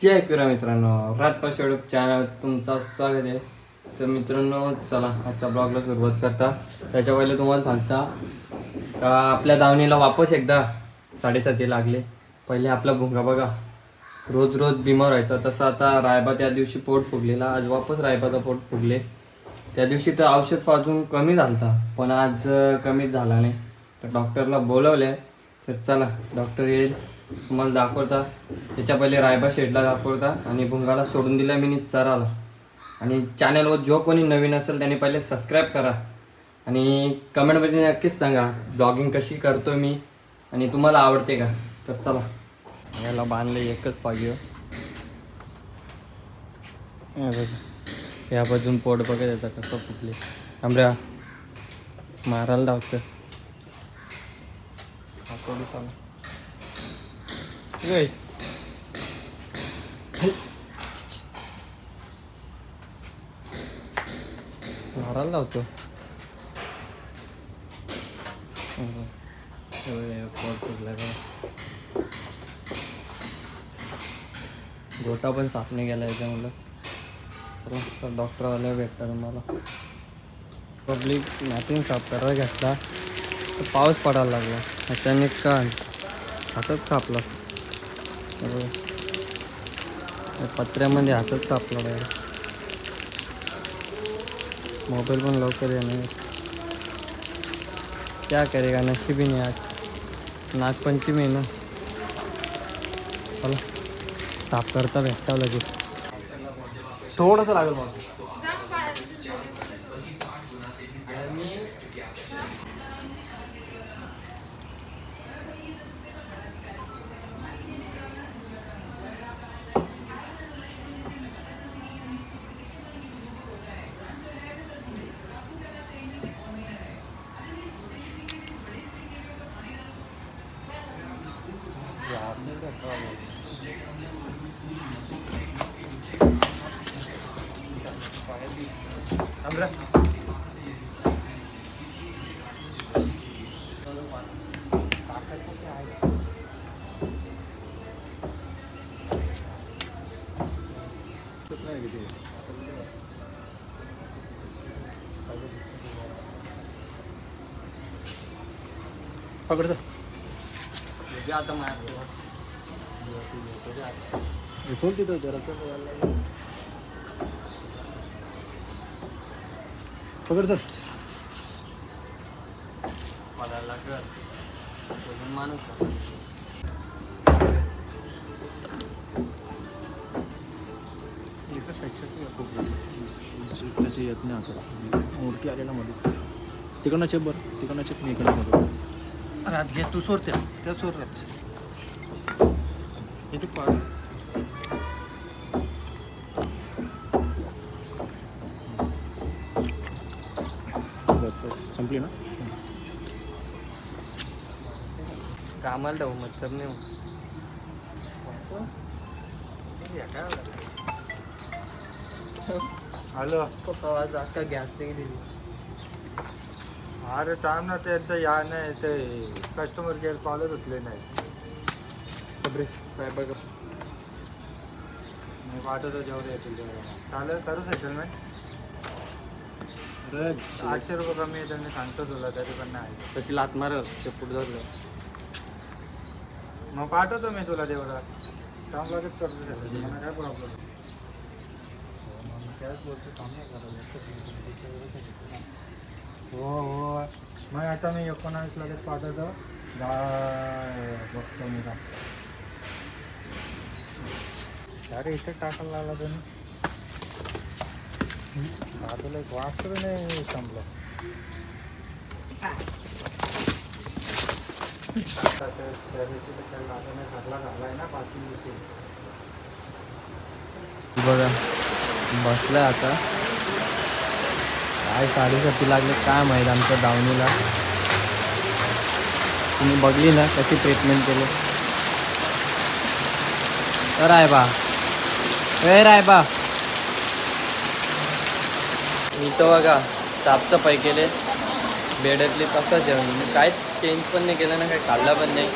जय किरा मित्रांनो, रातपास YouTube channel तुमचं स्वागत आहे. तर मित्रांनो, चला आजच्या ब्लॉगला सुरुवात करता. त्याच्या पहिले तुम्हाला सांगता का आपल्या दावणीला वापस एकदा 7:30 लागले. पहिले आपला भुंगा बघा रोज रोज बिमार व्हायचा, तसं आता रायबा त्या दिवशी पोट फुगलेला, आज वापस रायबाचा पोट फुगले. त्या दिवशी तर औषध पाजून कमी झालता, पण आज कमीच झाला नाही. तर डॉक्टरला बोलवले. तर चला डॉक्टर येईल, तुम्हाला दाखवता. त्याच्या पहिले रायबा शेडला दाखवता आणि भुंगाला सोडून दिला मी चराला. आणि चॅनलवर जो कोणी नवीन असेल त्याने पहिले सबस्क्राईब करा आणि कमेंटमध्ये नक्कीच सांगा ब्लॉगिंग कशी करतो मी आणि तुम्हाला आवडते का. तर चला, याला बांधले एकच पाहिजे. या बाजून पोट बघत येतं कसं फुटले. आंब्या मारायला धावतं. मारायला लावतो. गोटा पण साफ नाही गेला याच्यामुळं. तर डॉक्टर आल्या भेटतात मला. पब्लिक मॅपिंग साफ करायला घेतला तर पाऊस पडायला लागला. अचानक का हातच कापला. पत्र्यामध्ये हातच कापला डायरेक्ट. मोबाईल पण लवकर येणार. क्या करेगा, नशीब ही नाही. आज नागपंचमी आहे ना. चला साफ करता भेटता लगेच. थोडंसं लागेल मला. पकडतो आता मारतो. इथून तिथं जरा पकडतो. मला लागत माणूस इथं शैक्षणिक खूप त्याची येत नाही. आता मोडकी आलेला मध्येच तिकडनं चेप बरं, तिकडनं चेप मी इकडनं मध्ये रात घे. तू सोडते त्या सोडत हे तू पाड. बस बस संपली ना. कामाला जाऊ मतलब नाही. हॅलो आवाज आता गॅस दिली. अरे टाइम ना त्यांचं या नाही ते कस्टमर केअर कॉलच उचले नाही. खबरे काय बघ मी पाठवतो जेवढे येतील तेवढे. चालेल करू सेटलमेंट. अरे 800 रुपये कमी आहे त्यांनी सांगतो तुला तरी पण नाही. तशी लात मार शेपूट धरलं. मग पाठवतो मी तुला तेवढा. काम लगेच करतो त्याला. मला काय प्रॉब्लेम. त्याच बोलतो काम नाही करायला. हो हो मग आता मी 19 लगेच पाठवतो. बघतो मी का. अरे इथे टाकायला लागला तुम्ही. बाजूला एक वाचलं नाही संपलं. घालाय ना 5 दिवशी. बघा बसलाय आता. काय 7:30 लागले काय माहीत आमच्या दावणीला. तुम्ही बघली ना कशी ट्रीटमेंट केली. रायबा रायबा इथं बघा साफसफाई केले बेडातली. तसंच जेवण मी काहीच चेंज पण नाही केलं ना, काही खाल्लं पण नाही.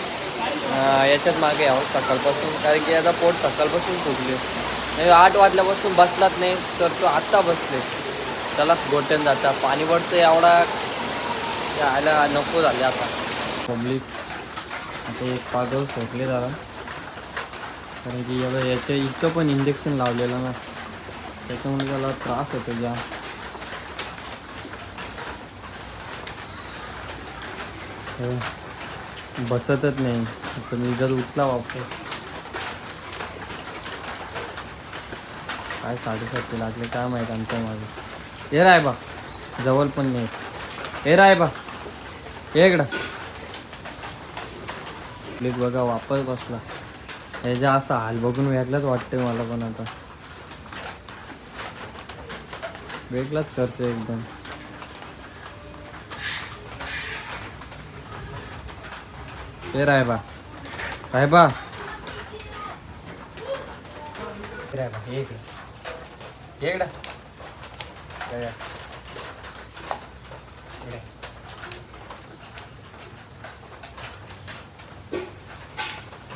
याच्यात मागे यावं सकाळपासून, कारण की याचा पोट सकाळपासून फुगले. नाही 8 वाजल्यापासून बसलाच नाही, तर तो आत्ता बसले. चला गोट्यान जाता, पाणी पडतं एवढा यायला नको झाले आता. पब्लिक आता एक पागल सोडले जरा, कारण की याच्या इतकं पण इंजेक्शन लावलेलं ना, त्याच्यामुळे त्याला त्रास होतो जाम. बसतच नाही, तर मी जर उठला वापस काय 7:30 लागले काय माहीत आमच्या मागे. हे राय बा जवळ पण नाही, हे राय बा हे इकडं. प्लीज बघा वापस बसला. याचा असा हाल बघून वेगळाच वाटतंय मला, पण आता वेगळाच करतोय एकदम. हे राय बा हे इकडं हे इकडं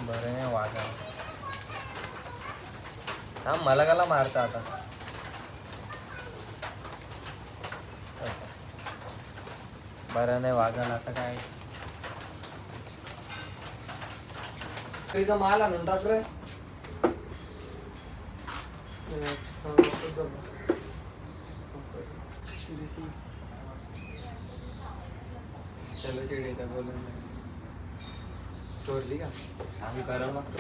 बरं नाही वागा. हा मला काला मारता आता. बरं नाही वागायला आता काय. तिथं माल आणून टाक रे. चलो चिडीचा बोलून सोडली का आम्ही करावं लागतो.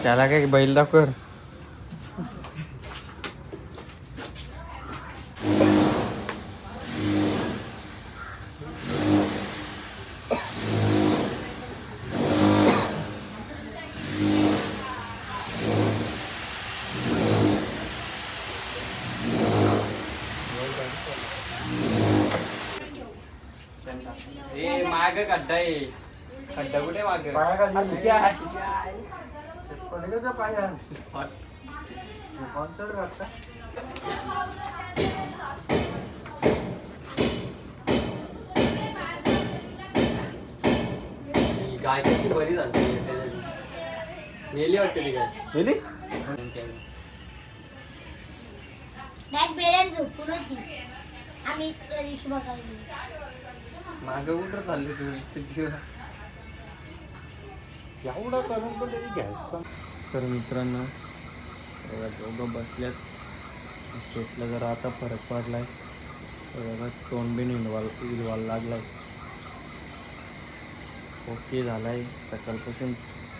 त्याला काय बैल दाखव. माग खड्डा आहे, खड्डा कुठे माग गाय कशी बरी झाली. नेली वाटते ती गाय. नेली झोपून होती आम्ही त्या दिवशी बघायला. माग कुठं चालले तुम्ही एवढं करून पण त्याची घ्यायचं. तर मित्रांनो दोघं बसल्यात शेतला जरा आता फरक पडलाय. बघा तोंड बी हिरवायला लागलाय. ओके झालाय. सकाळपासून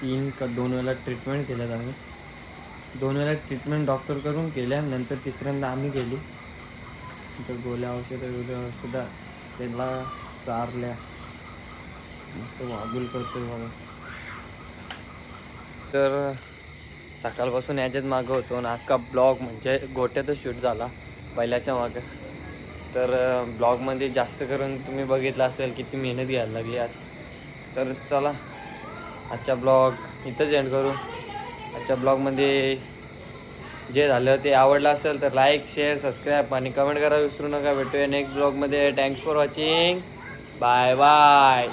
3 का 2 वेळा ट्रीटमेंट केल्यात आम्ही. 2 वेळा ट्रीटमेंट डॉक्टर करून केल्या, नंतर तिसऱ्यांदा आम्ही केली. तर गोळ्या औषधं त्याला चारल्या. मस्त वागुल करतोय बघा. तर सकाळपासून याच्यात मागं होतो आणि अख्खा ब्लॉग म्हणजे गोट्यातच शूट झाला बैलाच्या मागं. तर ब्लॉगमध्ये जास्त करून तुम्ही बघितलं असेल किती मेहनत घ्यायला लागली आज. तर चला आजचा ब्लॉग इथंच एंड करू. आजच्या ब्लॉगमध्ये जे झालं ते आवडलं असेल तर लाईक शेअर सबस्क्राईब आणि कमेंट करा विसरू नका. भेटूया नेक्स्ट ब्लॉगमध्ये. Thanks for watching. Bye bye.